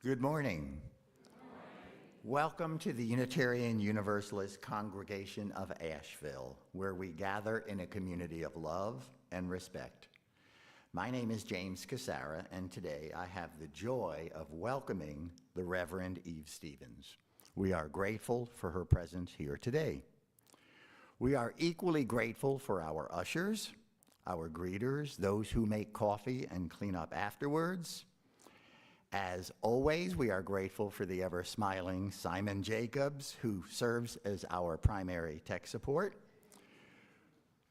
Good morning. Welcome to the Unitarian Universalist Congregation of Asheville, where we gather in a community of love and respect. My name is James Cassara, and today I have the joy of welcoming the Reverend Eve Stevens. We are grateful for her presence here today. We are equally grateful for our ushers, our greeters, those who make coffee and clean up afterwards. As always, we are grateful for the ever-smiling Simon Jacobs, who serves as our primary tech support.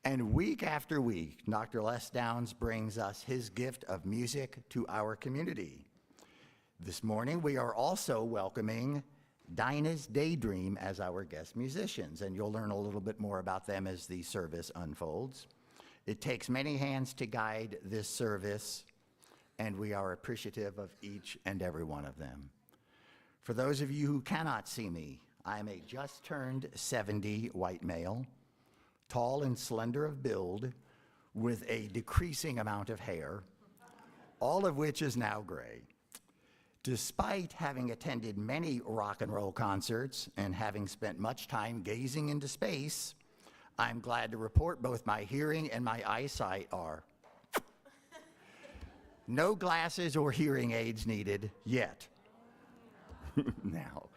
And week after week, Dr. Les Downs brings us his gift of music to our community. This morning, we are also welcoming Dinah's Daydream as our guest musicians, and you'll learn a little bit more about them as the service unfolds. It takes many hands to guide this service, and we are appreciative of each and every one of them. For those of you who cannot see me, I am a just turned 70 white male, tall and slender of build, with a decreasing amount of hair, all of which is now gray. Despite having attended many rock and roll concerts and having spent much time gazing into space, I'm glad to report both my hearing and my eyesight are no glasses or hearing aids needed yet. Now,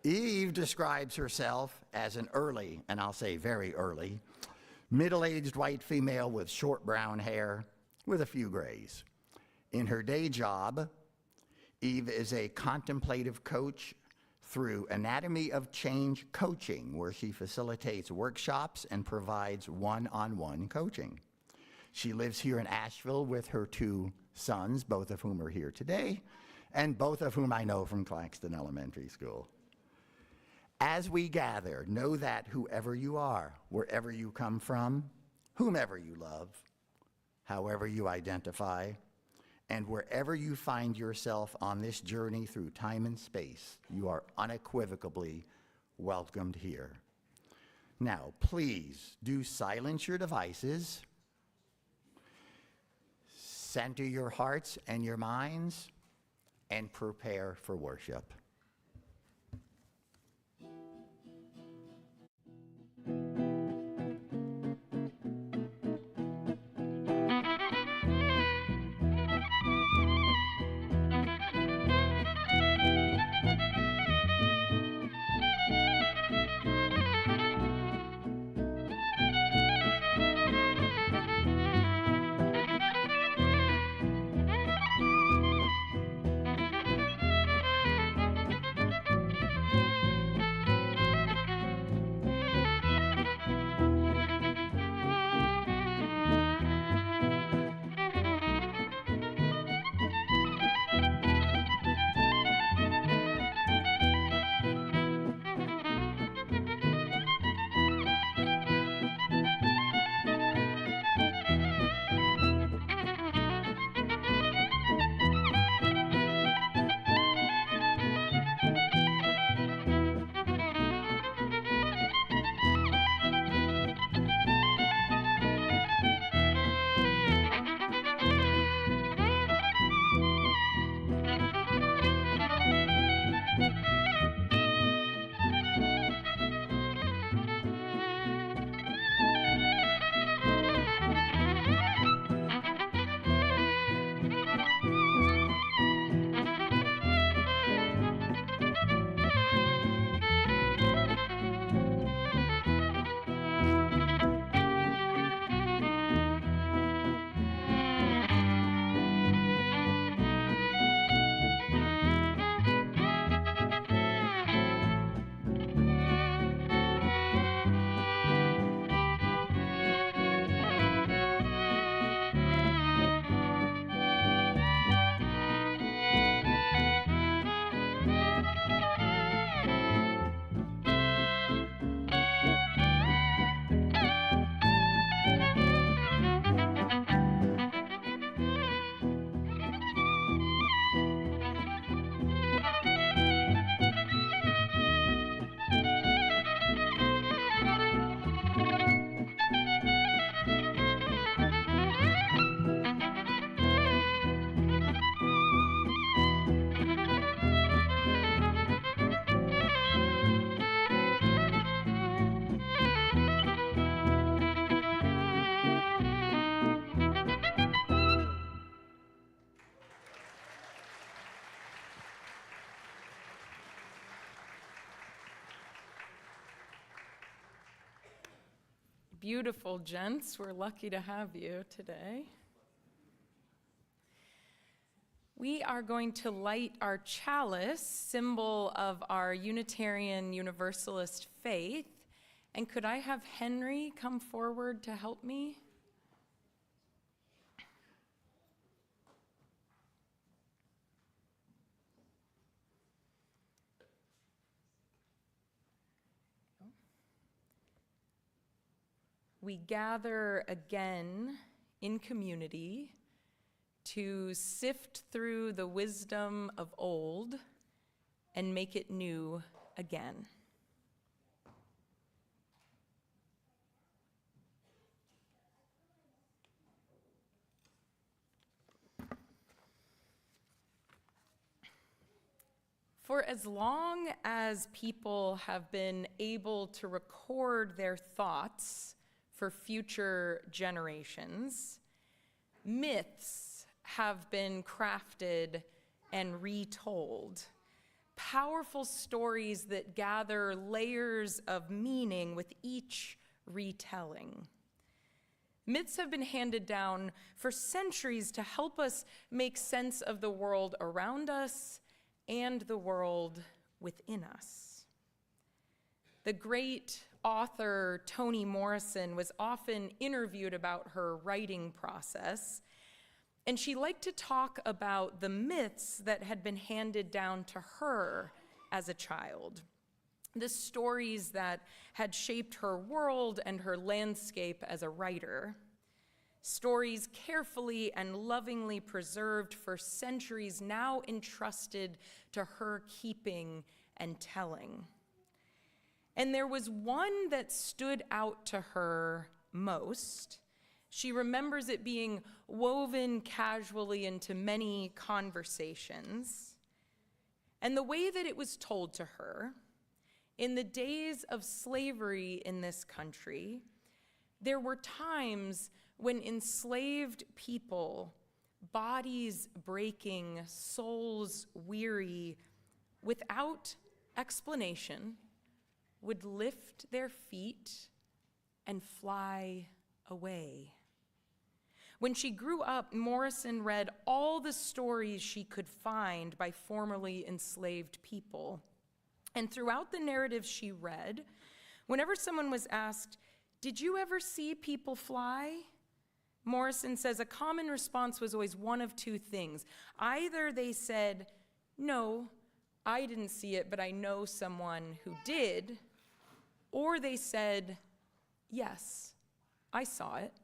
Eve describes herself as an early, and I'll say very early, middle-aged white female with short brown hair with a few grays. In her day job, Eve is a contemplative coach through Anatomy of Change coaching, where she facilitates workshops and provides one-on-one coaching. She lives here in Asheville with her two sons, both of whom are here today, and both of whom I know from Claxton Elementary School. As we gather, know that whoever you are, wherever you come from, whomever you love, however you identify, and wherever you find yourself on this journey through time and space, you are unequivocally welcomed here. Now, please do silence your devices, center your hearts and your minds, and prepare for worship. Beautiful gents, we're lucky to have you today. We are going to light our chalice, symbol of our Unitarian Universalist faith. And could I have Henry come forward to help me? We gather again in community to sift through the wisdom of old and make it new again. For as long as people have been able to record their thoughts for future generations, myths have been crafted and retold. Powerful stories that gather layers of meaning with each retelling. Myths have been handed down for centuries to help us make sense of the world around us and the world within us. The great author Toni Morrison was often interviewed about her writing process, and she liked to talk about the myths that had been handed down to her as a child, the stories that had shaped her world and her landscape as a writer. Stories carefully and lovingly preserved for centuries, now entrusted to her keeping and telling. And there was one that stood out to her most. She remembers it being woven casually into many conversations. And the way that it was told to her, in the days of slavery in this country, there were times when enslaved people, bodies breaking, souls weary, without explanation, would lift their feet and fly away. When she grew up, Morrison read all the stories she could find by formerly enslaved people. And throughout the narratives she read, whenever someone was asked, "Did you ever see people fly?" Morrison says a common response was always one of two things. Either they said, "No, I didn't see it, but I know someone who did," or they said, "Yes, I saw it."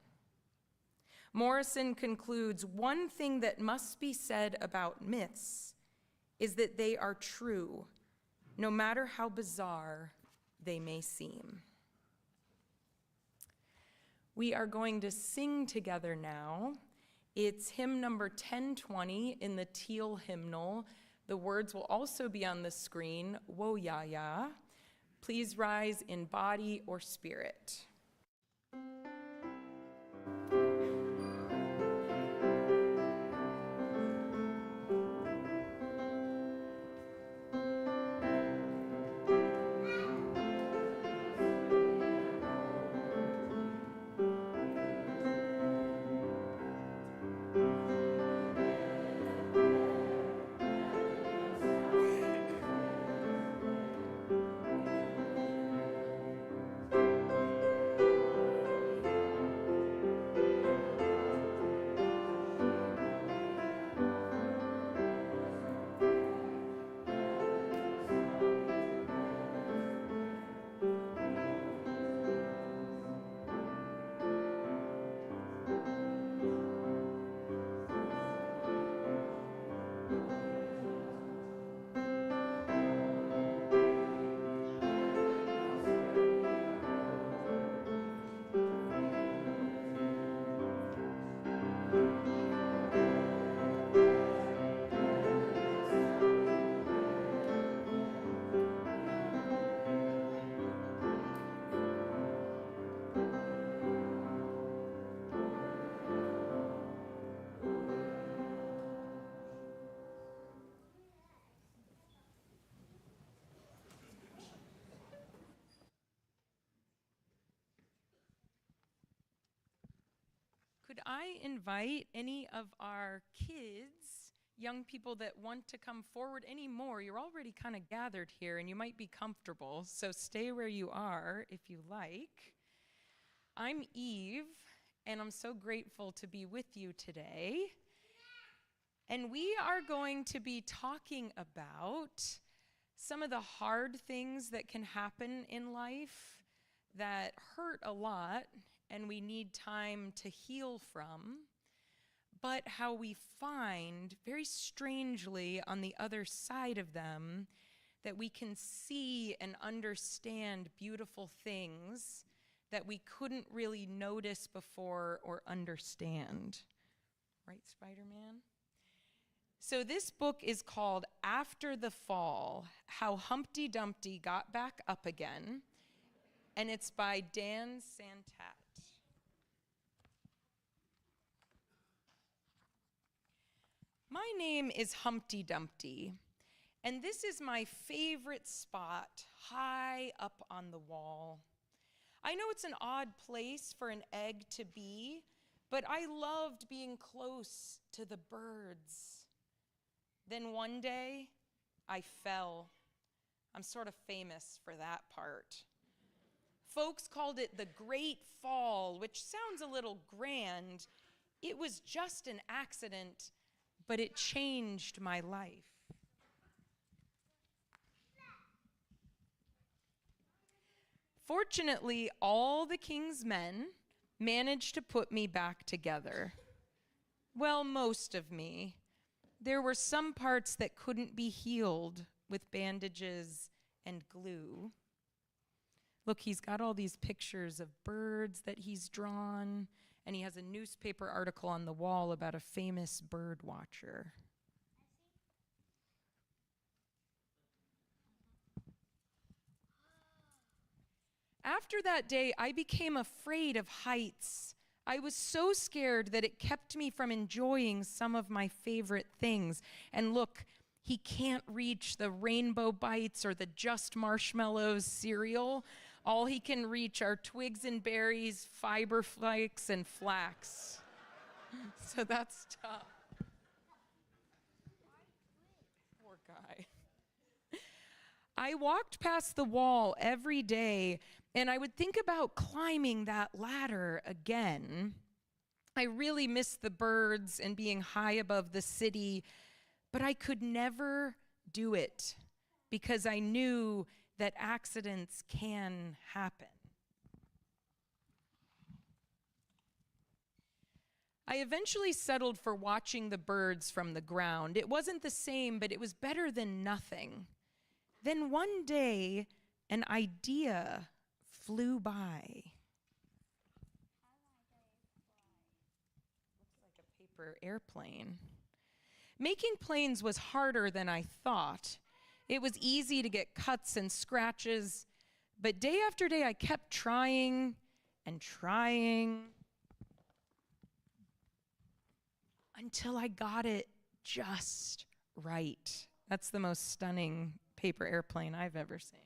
Morrison concludes, one thing that must be said about myths is that they are true, no matter how bizarre they may seem. We are going to sing together now. It's hymn number 1020 in the teal hymnal. The words will also be on the screen, Wo Ya Ya. Please rise in body or spirit. could I invite any of our kids, young people that want to come forward anymore? You're already kind of gathered here and you might be comfortable, so stay where you are if you like. I'm Eve, and I'm so grateful to be with you today. And we are going to be talking about some of the hard things that can happen in life that hurt a lot and we need time to heal from, but how we find, very strangely, on the other side of them, that we can see and understand beautiful things that we couldn't really notice before or understand. Right, Spider-Man? So this book is called After the Fall, How Humpty Dumpty Got Back Up Again, and it's by Dan Santat. My name is Humpty Dumpty, and this is my favorite spot, high up on the wall. I know it's an odd place for an egg to be, but I loved being close to the birds. Then one day, I fell. I'm sort of famous for that part. Folks called it the Great Fall, which sounds a little grand. It was just an accident, but it changed my life. Fortunately, all the king's men managed to put me back together. Well, most of me. There were some parts that couldn't be healed with bandages and glue. Look, he's got all these pictures of birds that he's drawn, and he has a newspaper article on the wall about a famous bird watcher. After that day, I became afraid of heights. I was so scared that it kept me from enjoying some of my favorite things. And look, he can't reach the Rainbow Bites or the Just Marshmallows cereal. All he can reach are twigs and berries, fiber flakes, and flax. So that's tough. Poor guy. I walked past the wall every day, and I would think about climbing that ladder again. I really missed the birds and being high above the city, but I could never do it because I knew that accidents can happen. I eventually settled for watching the birds from the ground. It wasn't the same, but it was better than nothing. Then one day, an idea flew by. Looks like a paper airplane. Making planes was harder than I thought. It was easy to get cuts and scratches, but day after day I kept trying and trying until I got it just right. That's the most stunning paper airplane I've ever seen.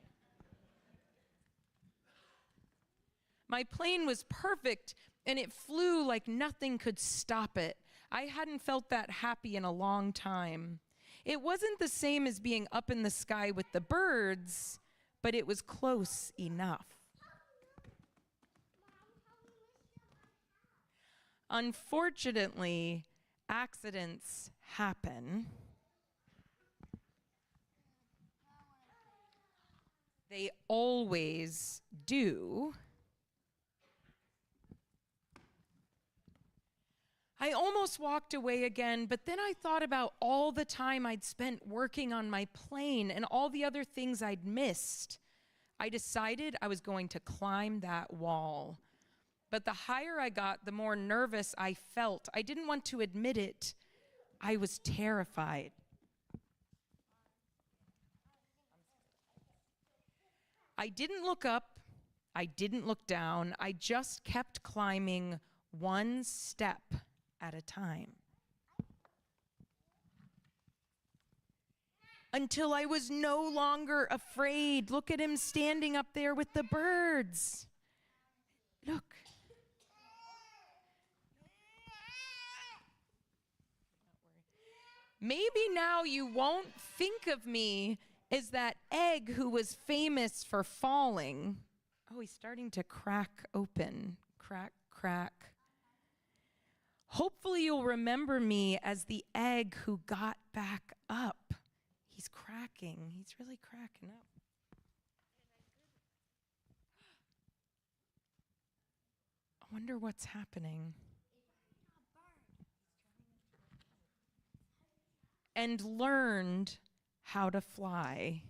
My plane was perfect, and it flew like nothing could stop it. I hadn't felt that happy in a long time. It wasn't the same as being up in the sky with the birds, but it was close enough. Unfortunately, accidents happen. They always do. I almost walked away again, but then I thought about all the time I'd spent working on my plane and all the other things I'd missed. I decided I was going to climb that wall. But the higher I got, the more nervous I felt. I didn't want to admit it. I was terrified. I didn't look up. I didn't look down. I just kept climbing one step at a time. Until I was no longer afraid. Look at him standing up there with the birds. Look. Maybe now you won't think of me as that egg who was famous for falling. Oh, he's starting to crack open. Crack, crack. Hopefully you'll remember me as the egg who got back up. He's cracking. He's really cracking up. I wonder what's happening. And learned how to fly.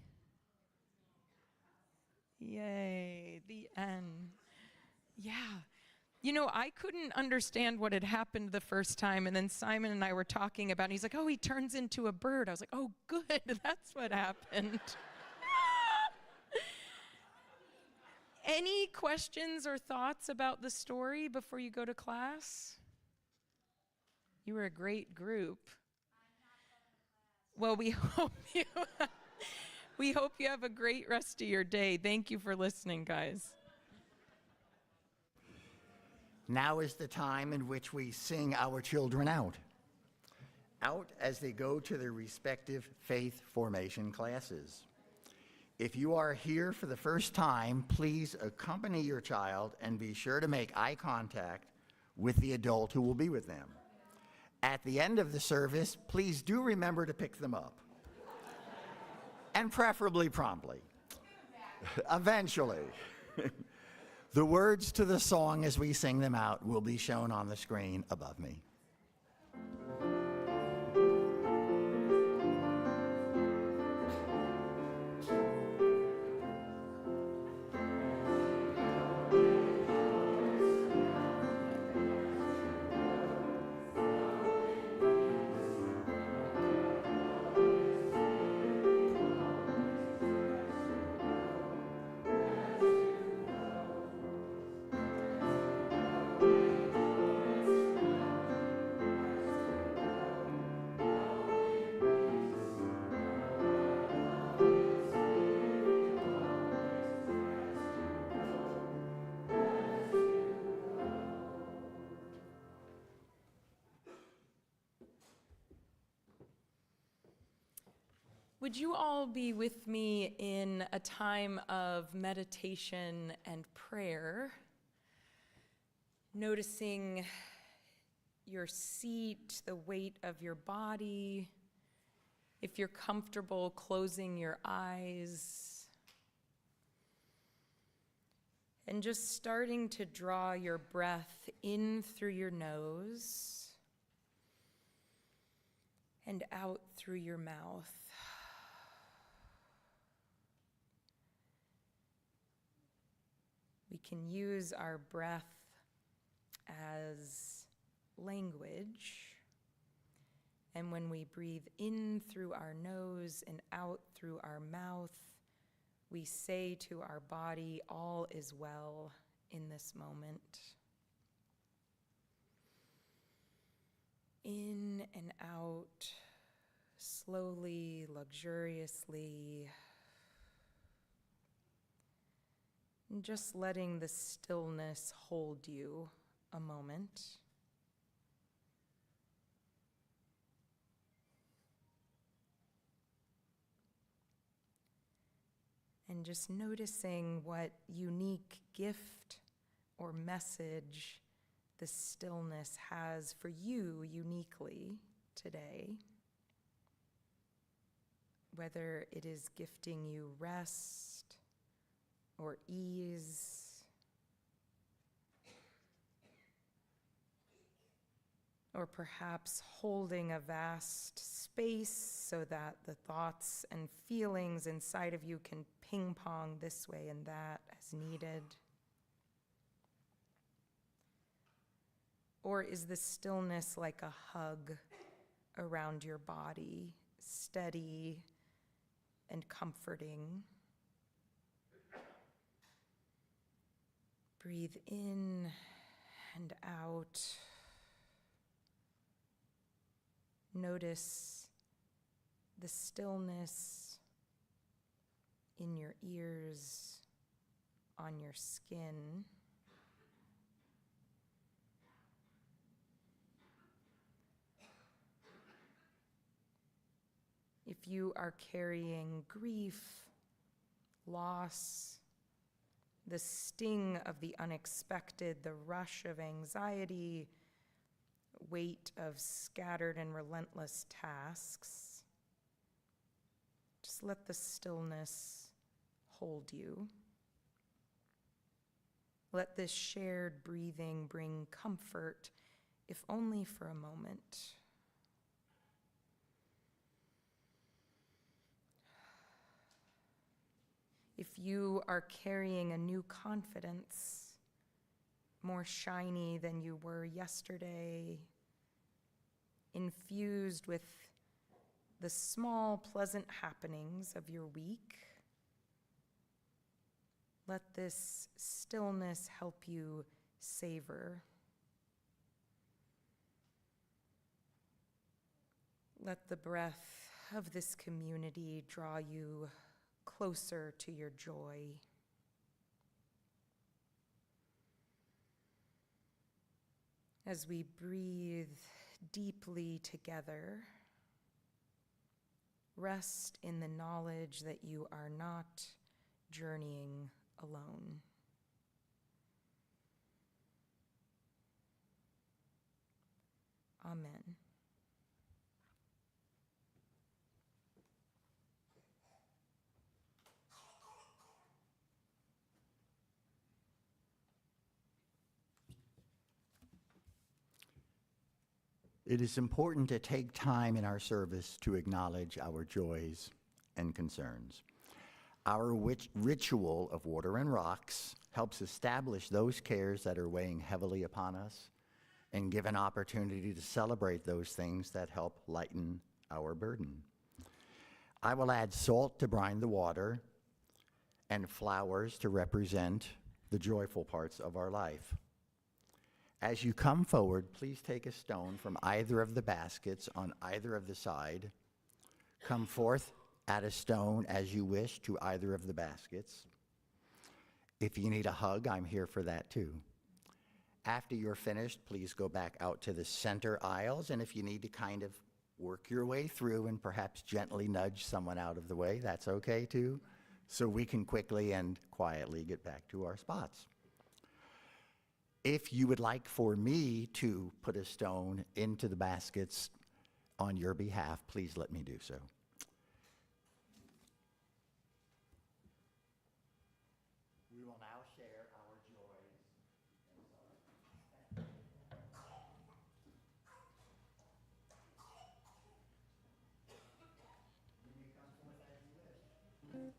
Yay, the end. Yeah. You know, I couldn't understand what had happened the first time, and then Simon and I were talking about it, and he's like, oh, he turns into a bird. I was like, oh, good, that's what happened. Any questions or thoughts about the story before you go to class? You were a great group. Well, we hope you have a great rest of your day. Thank you for listening, guys. Now is the time in which we sing our children out as they go to their respective faith formation classes. If you are here for the first time, please accompany your child and be sure to make eye contact with the adult who will be with them. At the end of the service, please do remember to pick them up, and preferably promptly. Eventually. The words to the song as we sing them out will be shown on the screen above me. Would you all be with me in a time of meditation and prayer, noticing your seat, the weight of your body, if you're comfortable closing your eyes, and just starting to draw your breath in through your nose and out through your mouth. We can use our breath as language. And when we breathe in through our nose and out through our mouth, we say to our body, all is well in this moment. In and out, slowly, luxuriously. And just letting the stillness hold you a moment. And just noticing what unique gift or message the stillness has for you uniquely today. Whether it is gifting you rest, or ease, or perhaps holding a vast space so that the thoughts and feelings inside of you can ping pong this way and that as needed. Or is the stillness like a hug around your body, steady and comforting? Breathe in and out. Notice the stillness in your ears, on your skin. If you are carrying grief, loss, the sting of the unexpected, the rush of anxiety, weight of scattered and relentless tasks, just let the stillness hold you. Let this shared breathing bring comfort, if only for a moment. If you are carrying a new confidence, more shiny than you were yesterday, infused with the small, pleasant happenings of your week, let this stillness help you savor. Let the breath of this community draw you closer to your joy. As we breathe deeply together, rest in the knowledge that you are not journeying alone. Amen. It is important to take time in our service to acknowledge our joys and concerns. Our ritual of water and rocks helps establish those cares that are weighing heavily upon us and give an opportunity to celebrate those things that help lighten our burden. I will add salt to brine the water and flowers to represent the joyful parts of our life. As you come forward, please take a stone from either of the baskets on either of the side. Come forth, add a stone as you wish to either of the baskets. If you need a hug, I'm here for that too. After you're finished, please go back out to the center aisles, and if you need to kind of work your way through and perhaps gently nudge someone out of the way, that's okay too, so we can quickly and quietly get back to our spots. If you would like for me to put a stone into the baskets on your behalf, please let me do so. We will now share our joys and sorrows. You may come forth as you wish.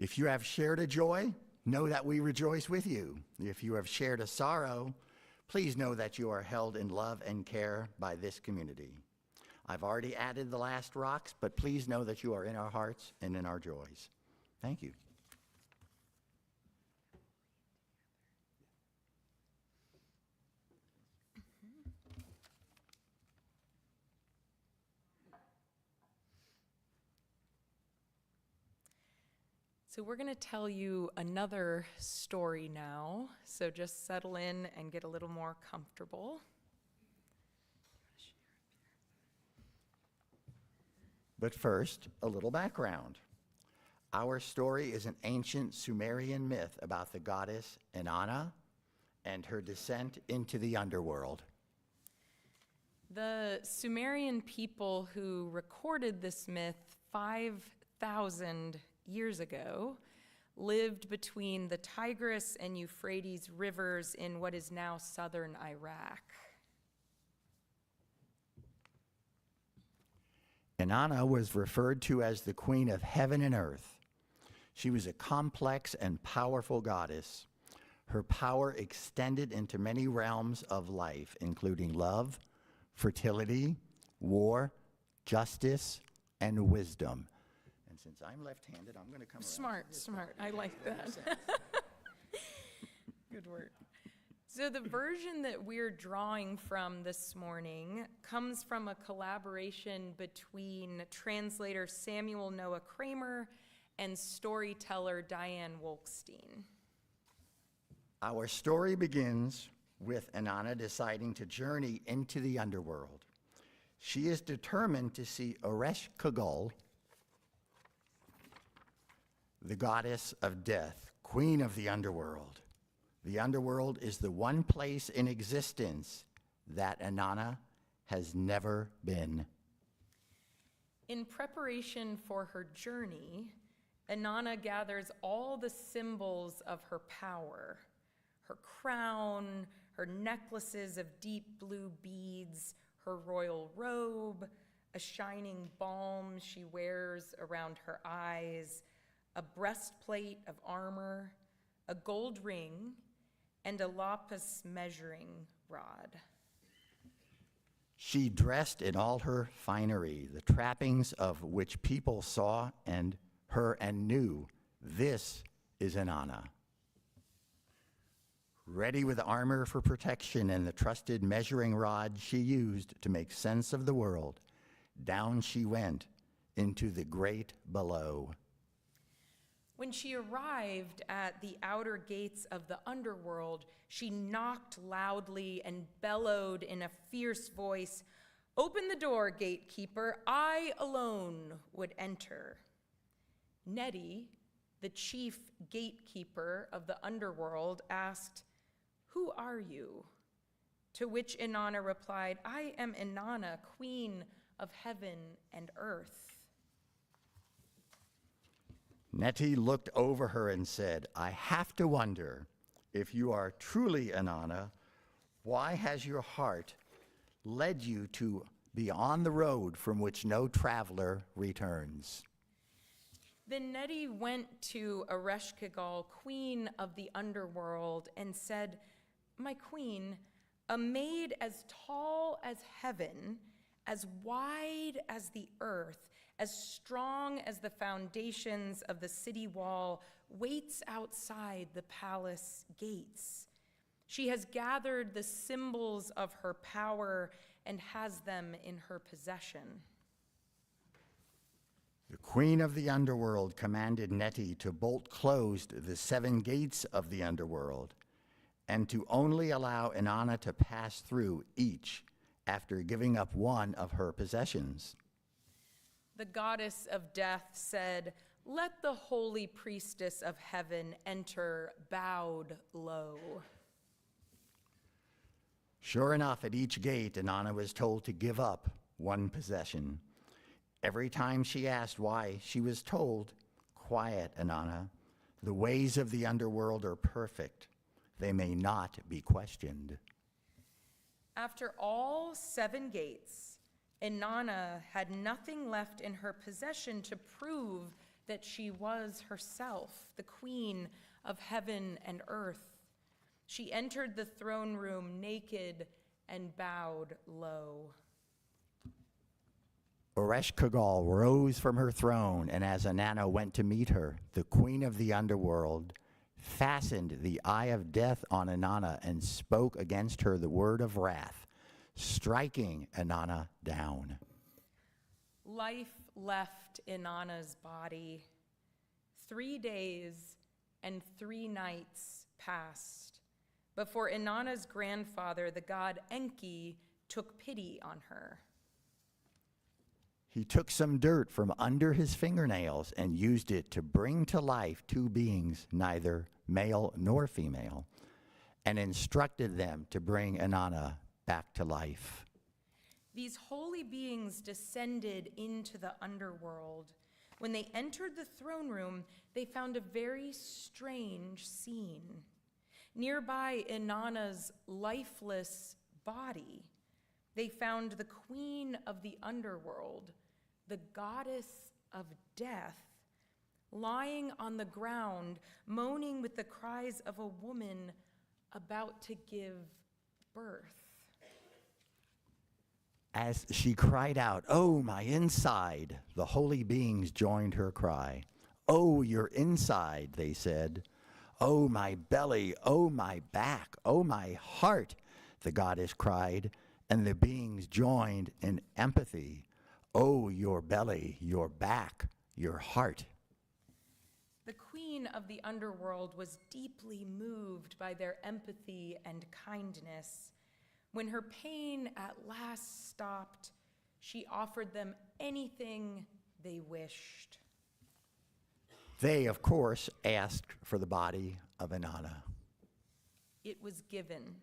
If you have shared a joy, know that we rejoice with you. If you have shared a sorrow, please know that you are held in love and care by this community. I've already added the last rocks, but please know that you are in our hearts and in our joys. Thank you. So we're going to tell you another story now, so just settle in and get a little more comfortable. But first, a little background. Our story is an ancient Sumerian myth about the goddess Inanna and her descent into the underworld. The Sumerian people who recorded this myth 5,000 years ago lived between the Tigris and Euphrates rivers in what is now southern Iraq. Inanna was referred to as the queen of heaven and earth. She was a complex and powerful goddess. Her power extended into many realms of life, including love, fertility, war, justice, and wisdom. And since I'm left-handed, I'm going to come around. Smart. I like that. Good word. So the version that we're drawing from this morning comes from a collaboration between translator Samuel Noah Kramer and storyteller Diane Wolkstein. Our story begins with Inanna deciding to journey into the underworld. She is determined to see Ereshkigal, the goddess of death, queen of the underworld. The underworld is the one place in existence that Inanna has never been. In preparation for her journey, Inanna gathers all the symbols of her power: her crown, her necklaces of deep blue beads, her royal robe, a shining balm she wears around her eyes, a breastplate of armor, a gold ring, and a lapis measuring rod. She dressed in all her finery, the trappings of which people saw and her and knew, this is Inanna. Ready with armor for protection and the trusted measuring rod she used to make sense of the world, down she went into the great below. When she arrived at the outer gates of the underworld, she knocked loudly and bellowed in a fierce voice, "Open the door, gatekeeper, I alone would enter." Nettie, the chief gatekeeper of the underworld, asked, "Who are you?" To which Inanna replied, "I am Inanna, queen of heaven and earth." Nettie looked over her and said, "I have to wonder, if you are truly Inanna, why has your heart led you to be on the road from which no traveler returns?" Then Nettie went to Ereshkigal, queen of the underworld, and said, "My queen, a maid as tall as heaven, as wide as the earth, as strong as the foundations of the city wall, waits outside the palace gates. She has gathered the symbols of her power and has them in her possession." The queen of the underworld commanded Nettie to bolt closed the 7 gates of the underworld and to only allow Inanna to pass through each after giving up one of her possessions. The goddess of death said, "Let the holy priestess of heaven enter bowed low." Sure enough, at each gate, Inanna was told to give up one possession. Every time she asked why, she was told, "Quiet, Inanna. The ways of the underworld are perfect. They may not be questioned." After all 7 gates, Inanna had nothing left in her possession to prove that she was herself, the queen of heaven and earth. She entered the throne room naked and bowed low. Ereshkigal rose from her throne, and as Inanna went to meet her, the queen of the underworld fastened the eye of death on Inanna and spoke against her the word of wrath, striking Inanna down. Life left Inanna's body. 3 days and 3 nights passed before Inanna's grandfather, the god Enki, took pity on her. He took some dirt from under his fingernails and used it to bring to life 2 beings, neither male nor female, and instructed them to bring Inanna back to life. These holy beings descended into the underworld. When they entered the throne room, they found a very strange scene. Nearby Inanna's lifeless body, they found the queen of the underworld, the goddess of death, lying on the ground, moaning with the cries of a woman about to give birth. As she cried out, "Oh, my inside," the holy beings joined her cry. "Oh, your inside," they said. "Oh, my belly, oh, my back, oh, my heart," the goddess cried, and the beings joined in empathy. "Oh, your belly, your back, your heart." The queen of the underworld was deeply moved by their empathy and kindness. When her pain at last stopped, she offered them anything they wished. They, of course, asked for the body of Inanna. It was given.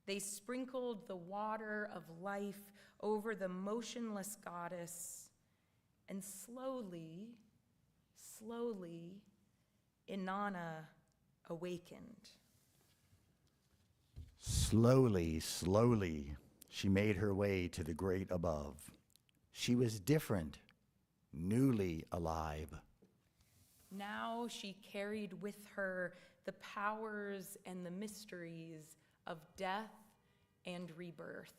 They sprinkled the water of life over the motionless goddess, and slowly, Inanna awakened. Slowly, she made her way to the great above. She was different, newly alive. Now she carried with her the powers and the mysteries of death and rebirth.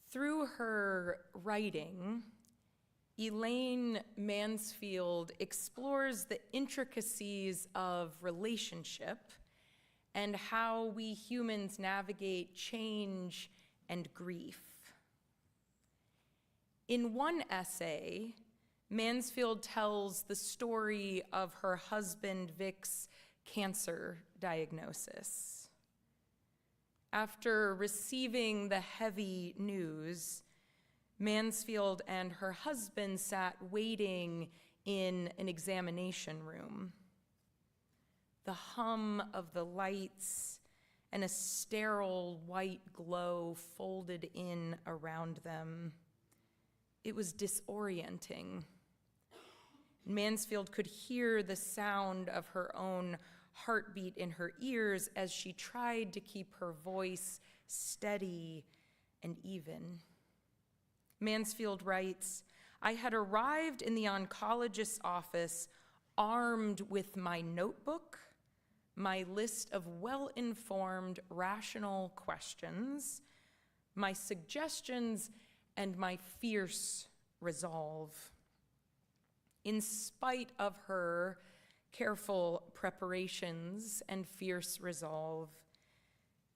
Through her writing, Elaine Mansfield explores the intricacies of relationship and how we humans navigate change and grief. In one essay, Mansfield tells the story of her husband Vic's cancer diagnosis. After receiving the heavy news, Mansfield and her husband sat waiting in an examination room. The hum of the lights and a sterile white glow folded in around them. It was disorienting. Mansfield could hear the sound of her own heartbeat in her ears as she tried to keep her voice steady and even. Mansfield writes, "I had arrived in the oncologist's office armed with my notebook, my list of well-informed, rational questions, my suggestions, and my fierce resolve." In spite of her careful preparations and fierce resolve,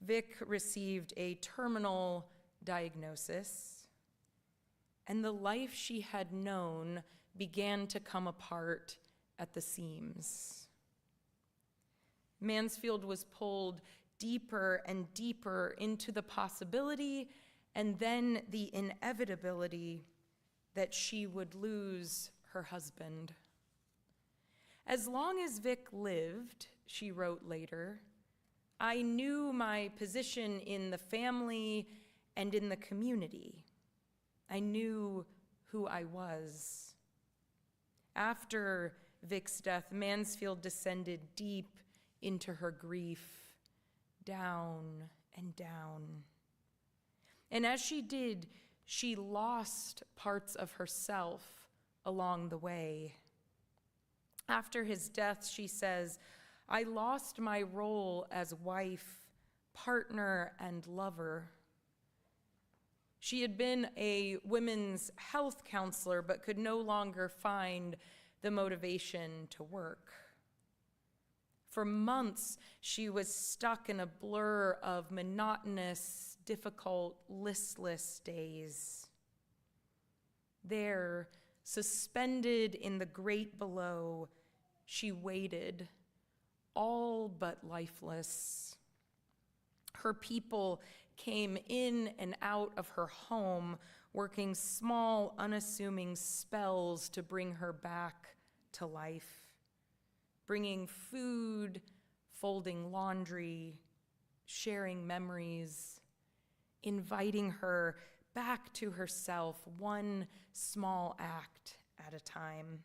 Vic received a terminal diagnosis, and the life she had known began to come apart at the seams. Mansfield was pulled deeper and deeper into the possibility and then the inevitability that she would lose her husband. "As long as Vic lived," she wrote later, "I knew my position in the family and in the community. I knew who I was." After Vic's death, Mansfield descended deep into her grief, down and down. And as she did, she lost parts of herself along the way. After his death, she says, "I lost my role as wife, partner, and lover." She had been a women's health counselor, but could no longer find the motivation to work. For months, she was stuck in a blur of monotonous, difficult, listless days. There, suspended in the great below, she waited, all but lifeless. Her people came in and out of her home, working small, unassuming spells to bring her back to life, bringing food, folding laundry, sharing memories, inviting her back to herself, one small act at a time,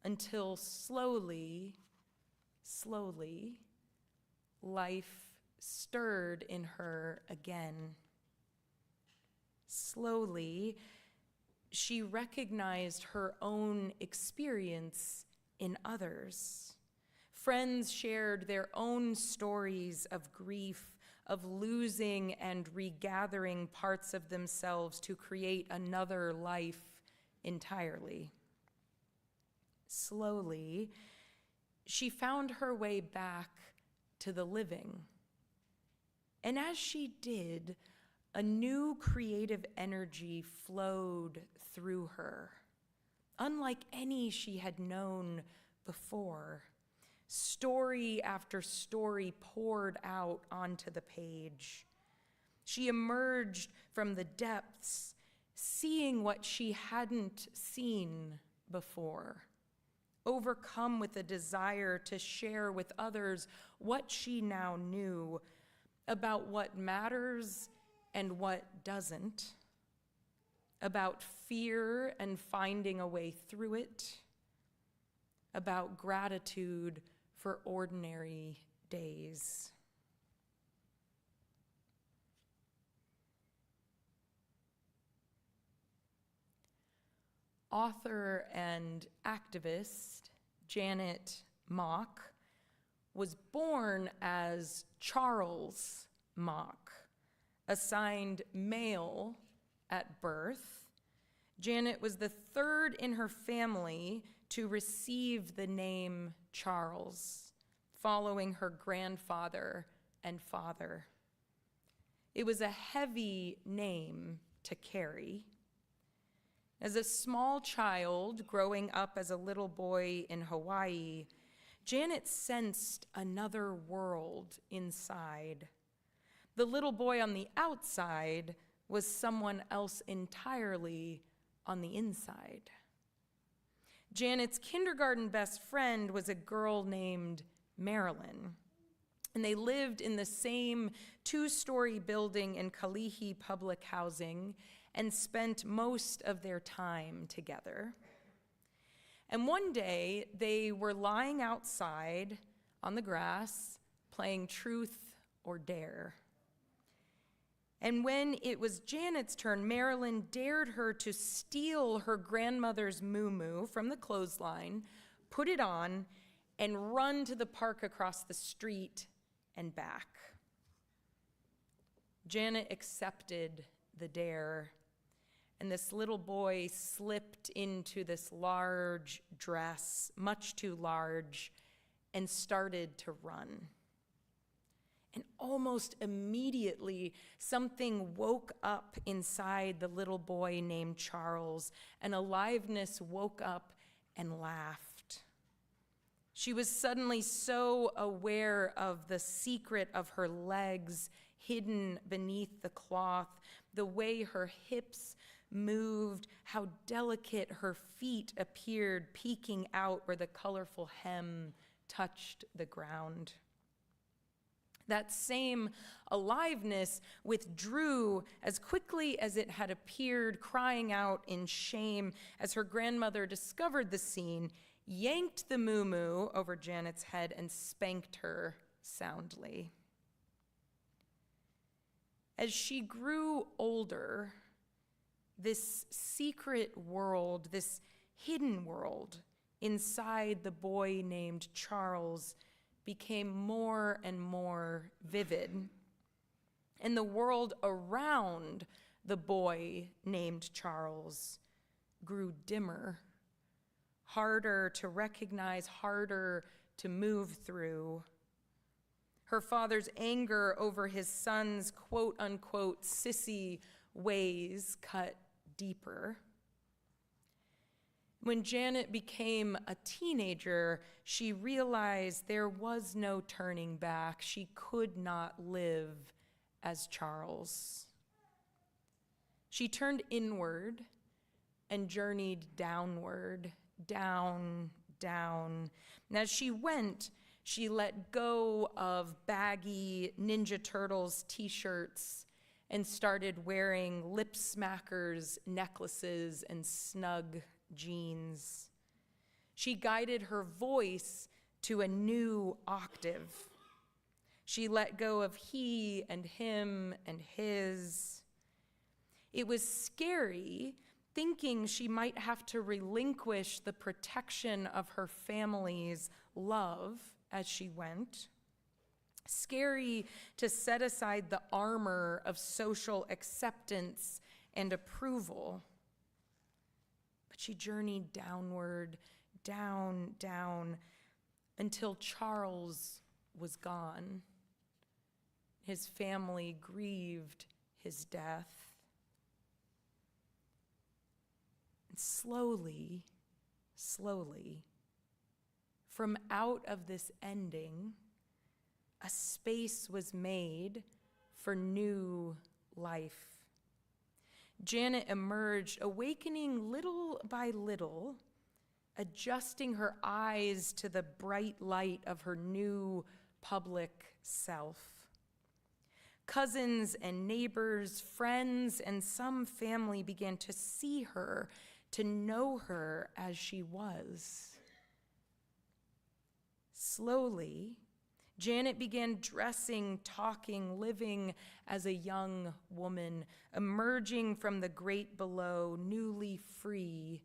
until slowly, life stirred in her again. Slowly, she recognized her own experience in others. Friends shared their own stories of grief, of losing and regathering parts of themselves to create another life entirely. Slowly, she found her way back to the living. And as she did, a new creative energy flowed through her, unlike any she had known before. Story after story poured out onto the page. She emerged from the depths, seeing what she hadn't seen before, overcome with a desire to share with others what she now knew about what matters and what doesn't, about fear and finding a way through it, about gratitude for ordinary days. Author and activist Janet Mock was born as Charles Mock, Assigned male at birth, Janet was the third in her family to receive the name Charles, following her grandfather and father. It was a heavy name to carry. As a small child growing up as a little boy in Hawaii, Janet sensed another world inside. The little boy on the outside was someone else entirely on the inside. Janet's kindergarten best friend was a girl named Marilyn, and they lived in the same two-story building in Kalihi public housing and spent most of their time together. And one day, they were lying outside on the grass, playing truth or dare. And when it was Janet's turn, Marilyn dared her to steal her grandmother's muumuu from the clothesline, put it on, and run to the park across the street and back. Janet accepted the dare, and this little boy slipped into this large dress, much too large, and started to run. And almost immediately, something woke up inside the little boy named Charles. An aliveness woke up and laughed. She was suddenly so aware of the secret of her legs hidden beneath the cloth, the way her hips moved, how delicate her feet appeared, peeking out where the colorful hem touched the ground. That same aliveness withdrew as quickly as it had appeared, crying out in shame as her grandmother discovered the scene, yanked the muumuu over Janet's head, and spanked her soundly. As she grew older, this secret world, this hidden world inside the boy named Charles became more and more vivid. And the world around the boy named Charles grew dimmer, harder to recognize, harder to move through. Her father's anger over his son's quote-unquote sissy ways cut deeper. When Janet became a teenager, she realized there was no turning back. She could not live as Charles. She turned inward and journeyed downward, down, down. And as she went, she let go of baggy Ninja Turtles t-shirts and started wearing lip smackers, necklaces, and snug jeans. She guided her voice to a new octave. She let go of he and him and his. It was scary thinking she might have to relinquish the protection of her family's love as she went. Scary to set aside the armor of social acceptance and approval. But she journeyed downward, down, down, until Charles was gone. His family grieved his death. And slowly, slowly, from out of this ending, a space was made for new life. Janet emerged, awakening little by little, adjusting her eyes to the bright light of her new public self. Cousins and neighbors, friends, and some family began to see her, to know her as she was. Slowly, Janet began dressing, talking, living as a young woman, emerging from the great below, newly free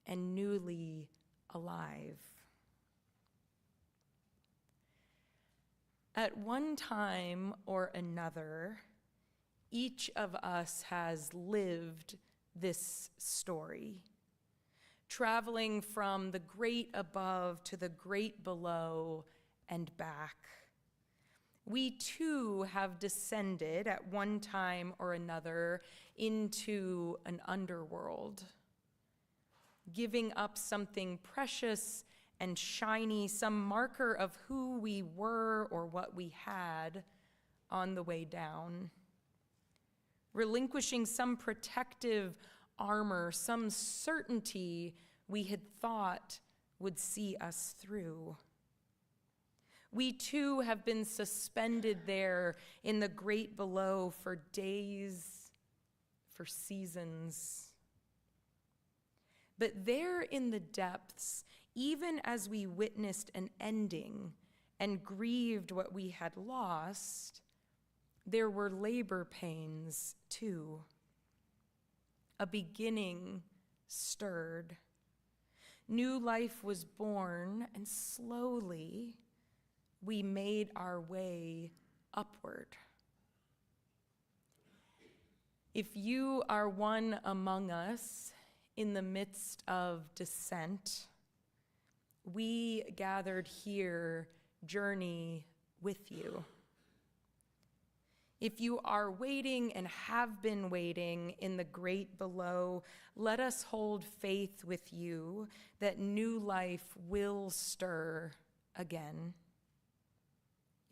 and newly alive. At one time or another, Each of us has lived this story, traveling from the great above to the great below and back. We too have descended at one time or another into an underworld, giving up something precious and shiny, some marker of who we were or what we had on the way down, relinquishing some protective armor, some certainty we had thought would see us through. We too have been suspended there in the great below for days, for seasons. But there in the depths, even as we witnessed an ending and grieved what we had lost, there were labor pains too. A beginning stirred. New life was born, and slowly we made our way upward. If you are one among us in the midst of descent, we gathered here journey with you. If you are waiting and have been waiting in the great below, let us hold faith with you that new life will stir again.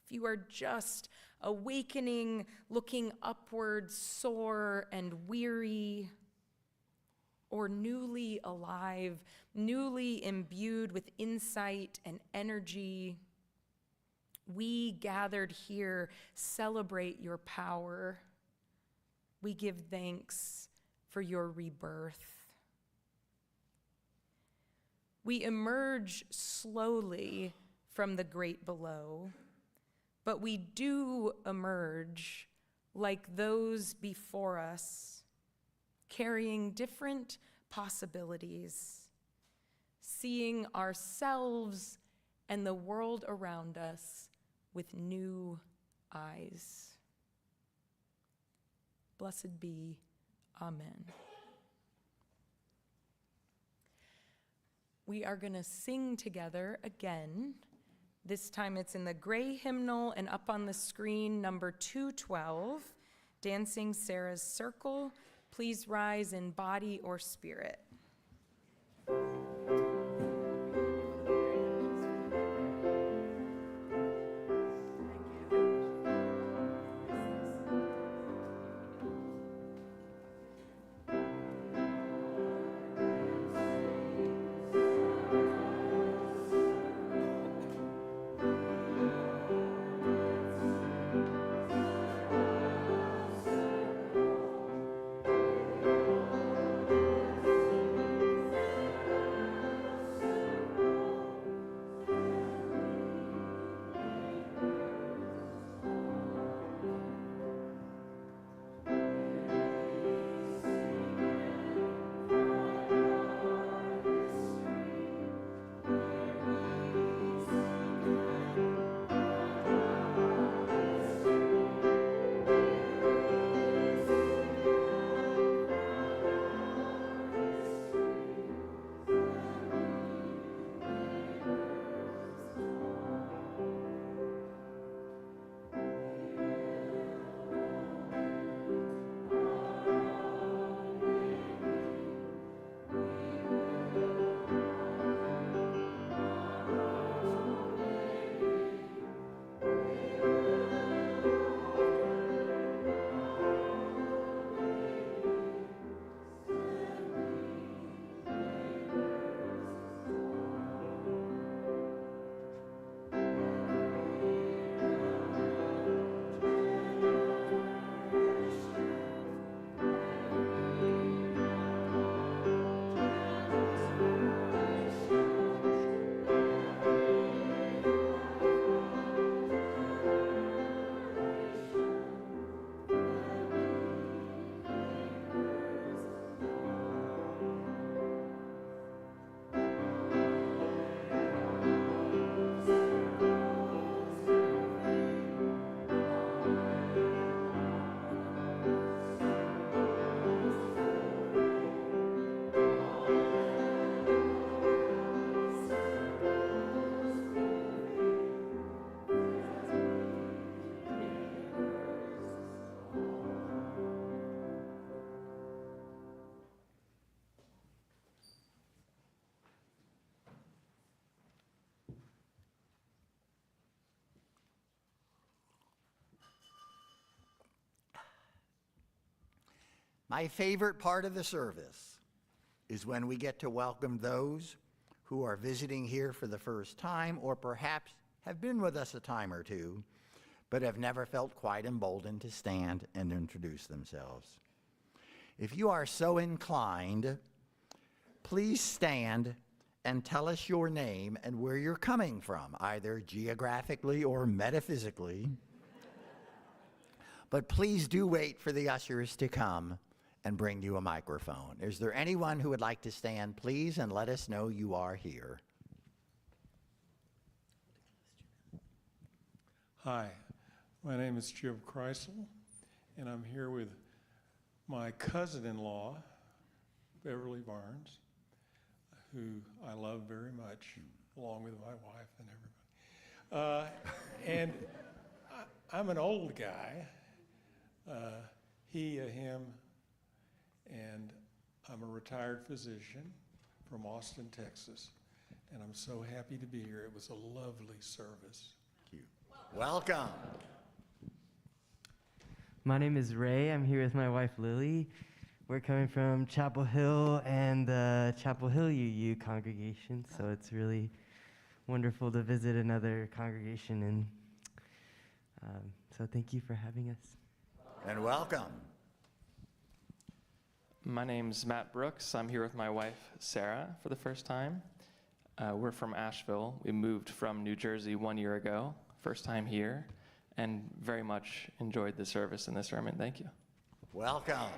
If you are just awakening, looking upward, sore and weary, or newly alive, newly imbued with insight and energy, we gathered here celebrate your power. We give thanks for your rebirth. We emerge slowly from the great below, but we do emerge like those before us, carrying different possibilities, seeing ourselves and the world around us with new eyes. Blessed be, amen. We are going to sing together again. This time it's in the gray hymnal and up on the screen, number 212, Dancing Sarah's Circle. Please rise in body or spirit. My favorite part of the service is when we get to welcome those who are visiting here for the first time or perhaps have been with us a time or two, but have never felt quite emboldened to stand and introduce themselves. If you are so inclined, please stand and tell us your name and where you're coming from, either geographically or metaphysically. But please do wait for the ushers to come and bring you a microphone. Is there anyone who would like to stand, please, and let us know you are here? Hi, my name is Jim Kreisel, and I'm here with my cousin-in-law, Beverly Barnes, who I love very much, along with my wife and everybody. And I'm an old guy, he, him, and I'm a retired physician from Austin, Texas, and I'm so happy to be here. It was a lovely service. Thank you. Welcome. My name is Ray. I'm here with my wife Lily. We're coming from Chapel Hill and the Chapel Hill UU congregation, so it's really wonderful to visit another congregation, and so thank you for having us. And welcome. My name's Matt Brooks. I'm here with my wife, Sarah, for the first time. We're from Asheville. We moved from New Jersey 1 year ago, first time here, and very much enjoyed the service and the sermon. Thank you. Welcome.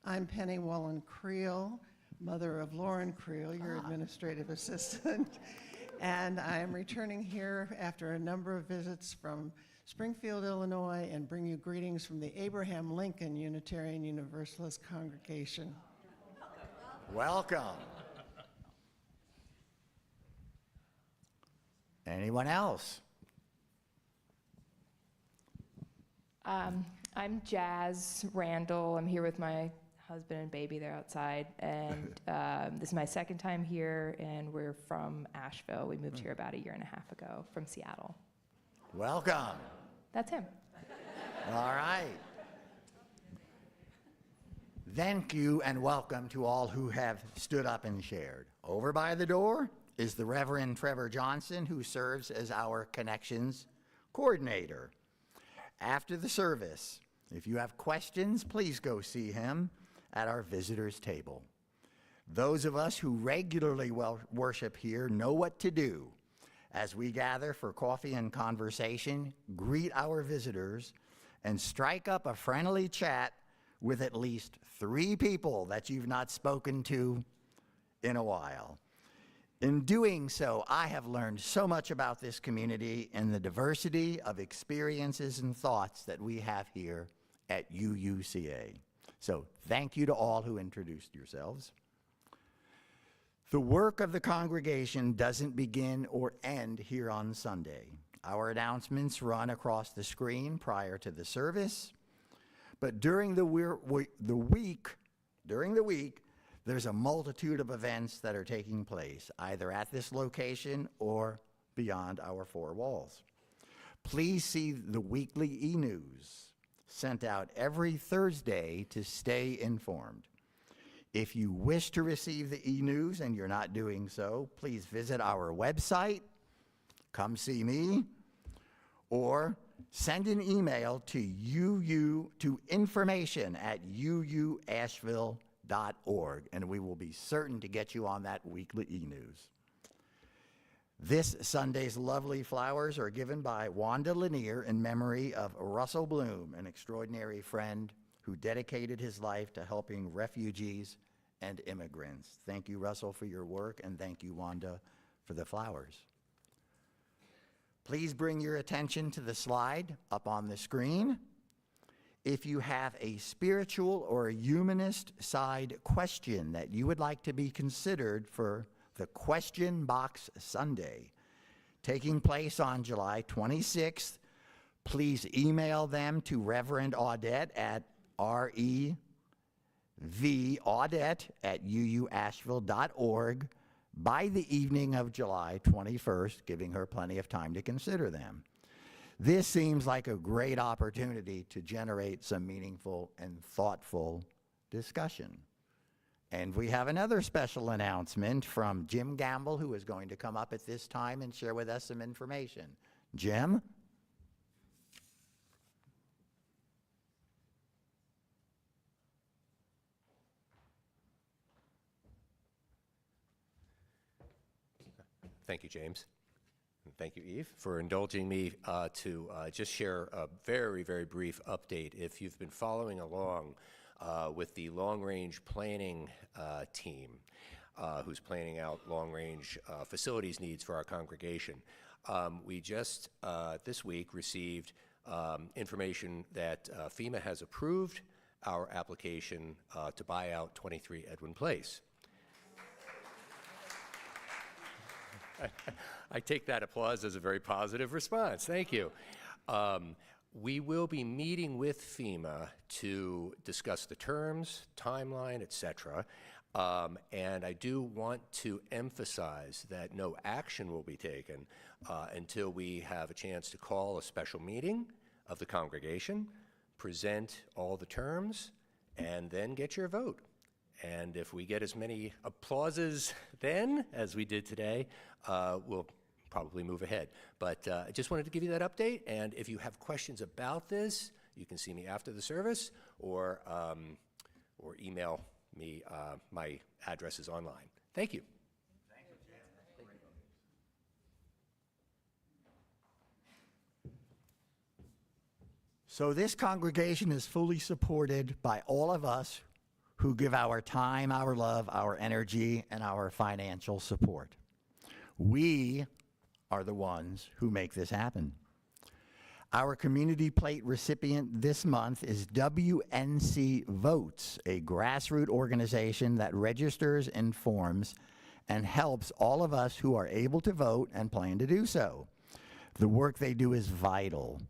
I'm Penny Wallen Creel, mother of Lauren Creel, your administrative assistant. And I am returning here after a number of visits from Springfield, Illinois, and bring you greetings from the Abraham Lincoln Unitarian Universalist congregation. Welcome. Anyone else? I'm Jazz Randall. I'm here with my husband and baby. They're outside. And this is my second time here, and we're from Asheville. We moved here about 1.5 years ago from Seattle. Welcome. That's him. All right. Thank you and welcome to all who have stood up and shared. Over by the door is the Reverend Trevor Johnson, who serves as our Connections Coordinator. After the service, if you have questions, please go see him at our visitors table. Those of us who regularly worship here know what to do as we gather for coffee and conversation, greet our visitors, and strike up a friendly chat with at least 3 people that you've not spoken to in a while. In doing so, I have learned so much about this community and the diversity of experiences and thoughts that we have here at UUCA. So thank you to all who introduced yourselves. The work of the congregation doesn't begin or end here on Sunday. Our announcements run across the screen prior to the service, but during the week, there's a multitude of events that are taking place, either at this location or beyond our 4 walls. Please see the weekly e-news sent out every Thursday to stay informed. If you wish to receive the e-news and you're not doing so, please visit our website, come see me, or send an email to information@uuasheville.org, and we will be certain to get you on that weekly e-news. This Sunday's lovely flowers are given by Wanda Lanier in memory of Russell Bloom, an extraordinary friend who dedicated his life to helping refugees and immigrants. Thank you, Russell, for your work, and thank you, Wanda, for the flowers. Please bring your attention to the slide up on the screen. If you have a spiritual or a humanist side question that you would like to be considered for the Question Box Sunday, taking place on July 26th, please email them to Reverend Audette at revaudette@uuasheville.org by the evening of July 21st, giving her plenty of time to consider them. This seems like a great opportunity to generate some meaningful and thoughtful discussion. And we have another special announcement from Jim Gamble, who is going to come up at this time and share with us some information. Jim? Thank you, James. And thank you, Eve, for indulging me to just share a very, very brief update. If you've been following along with the long-range planning team, who's planning out long-range facilities needs for our congregation, we just this week received information that FEMA has approved our application to buy out 23 Edwin Place. I take that applause as a very positive response. Thank you. We will be meeting with FEMA to discuss the terms, timeline, et cetera. And I do want to emphasize that no action will be taken until we have a chance to call a special meeting of the congregation, present all the terms, and then get your vote. And if we get as many applauses then as we did today, we'll probably move ahead. But I just wanted to give you that update. And if you have questions about this, you can see me after the service or email me. My address is online. Thank you. So this congregation is fully supported by all of us who give our time, our love, our energy, and our financial support. We are the ones who make this happen. Our community plate recipient this month is WNC Votes, a grassroots organization that registers, informs, and helps all of us who are able to vote and plan to do so. The work they do is vital,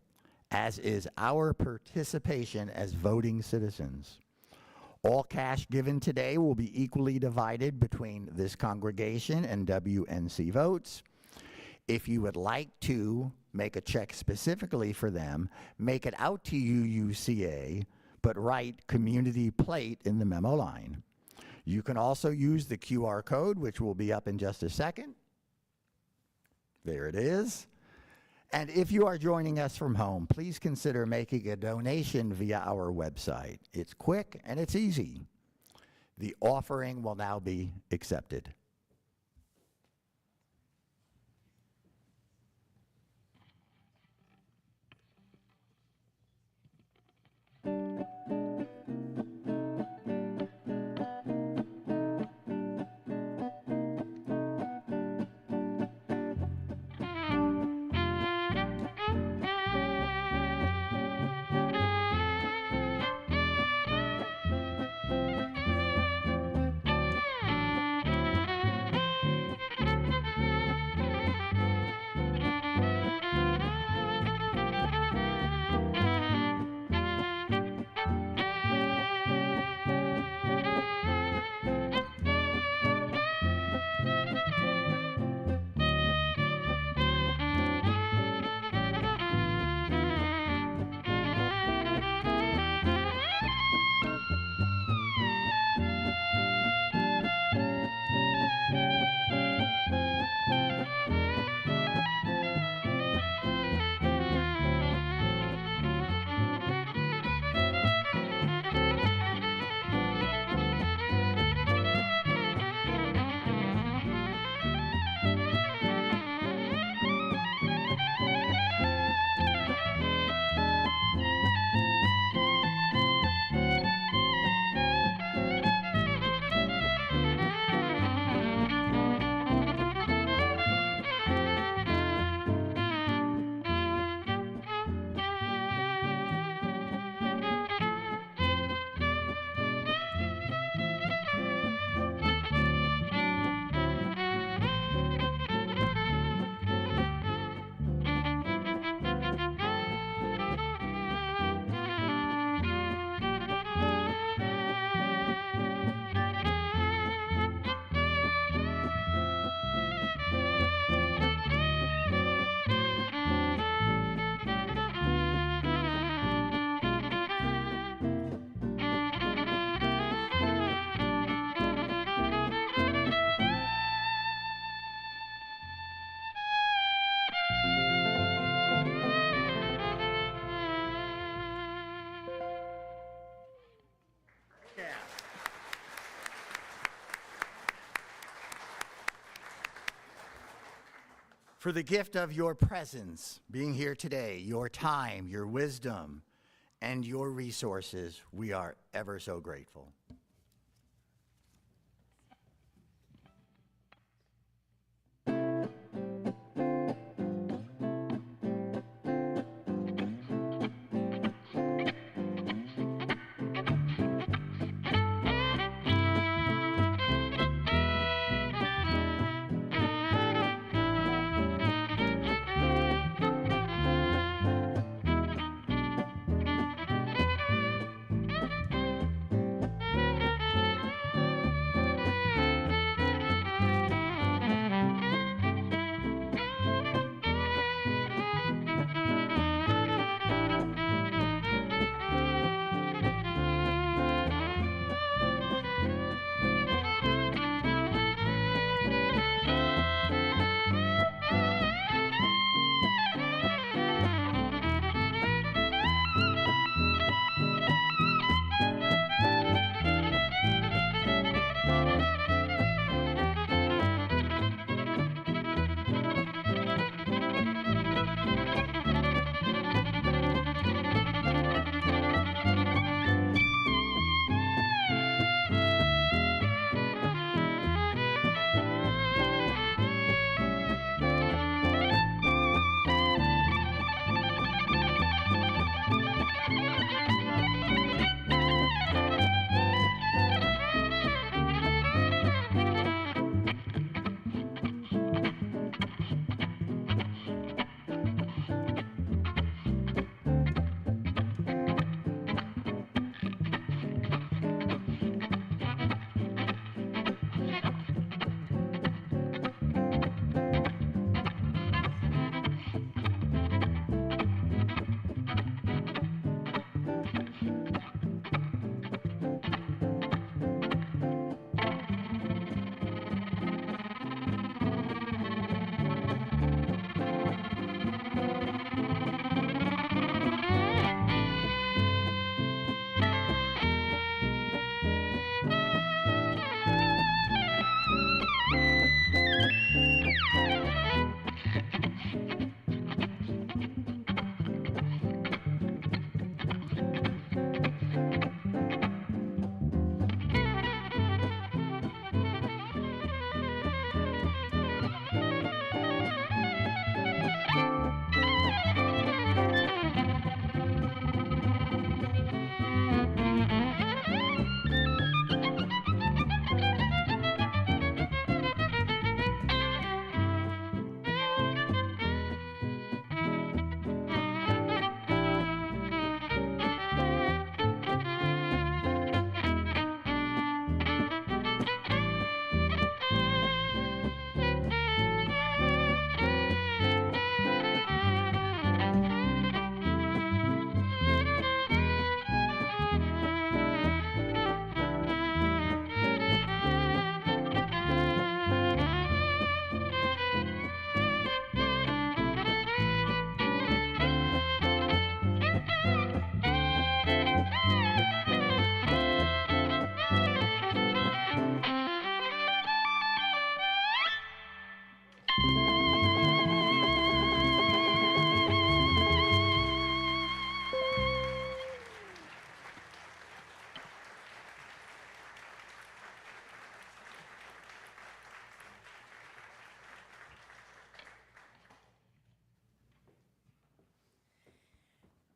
as is our participation as voting citizens. All cash given today will be equally divided between this congregation and WNC Votes. If you would like to make a check specifically for them, make it out to UUCA, but write community plate in the memo line. You can also use the QR code, which will be up in just a second. There it is. And if you are joining us from home, please consider making a donation via our website. It's quick and it's easy. The offering will now be accepted. for the gift of your presence, being here today, your time, your wisdom, and your resources. We are ever so grateful.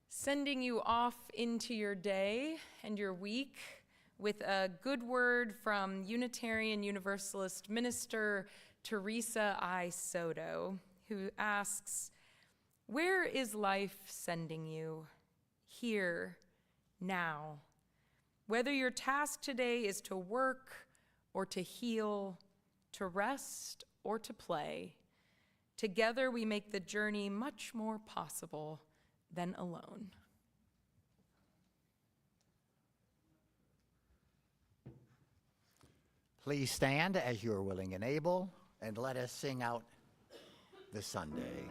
Sending you off into your day and your week with a good word from Unitarian Universalist minister Teresa I. Soto, who asks, "Where is life sending you? Here, now. Whether your task today is to work or to heal, to rest or to play, together we make the journey much more possible than alone." Please stand as you are willing and able, and let us sing out the Sunday.